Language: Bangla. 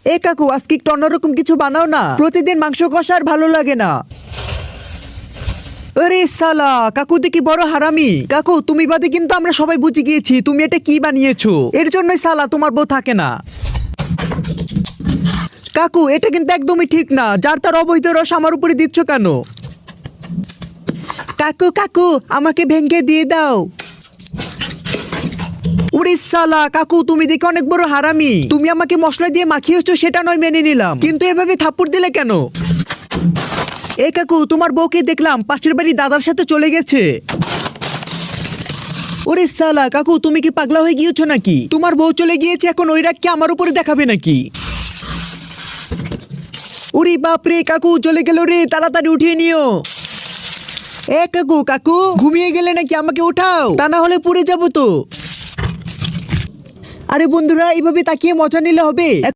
এ কাকু আজকে একটু অন্যরকম কিছু বানাও না, প্রতিদিন মাংস কষা আর ভালো লাগে না। আরে সালা, কাকু দেখি বড় হারামি। কাকু তুমি বাদে কিন্তু আমরা সবাই বুঝে গিয়েছি তুমি এটা কি বানিয়েছো, এর জন্যই সালা তোমার বউ থাকে না। কাকু এটা কিন্তু একদমই ঠিক না, যার তার অবৈধ রস আমার উপরে দিচ্ছ কেন? কাকু কাকু আমাকে ভেঙে দিয়ে দাও। উরে সালা, কাকু তুমি দেখে অনেক বড় হারামি। তুমি আমাকে মশলা দিয়ে মাখিয়েছো সেটা নয় মেনে নিলাম, কিন্তু এভাবে থাপ্পড় দিলে কেন? এ কাকু তোমার বউকে দেখলাম পাশের বাড়ি দাদার সাথে চলে গেছে। ওরে সালা, কাকু তুমি কি পাগলা হয়ে গিয়েছো নাকি? তোমার বউ চলে গিয়েছে, এখন ওই রাগ কি আমার উপরে দেখাবে নাকি? ওরে বাপরে, কাকু চলে গেল রে, তাড়াতাড়ি উঠিয়ে নিও। এ কাকু কাকু ঘুমিয়ে গেলে নাকি? আমাকে উঠাও, তা না হলে পড়ে যাবো তো। আরে বন্ধুরা, এইভাবে তাকিয়ে মজা নিলে হবে?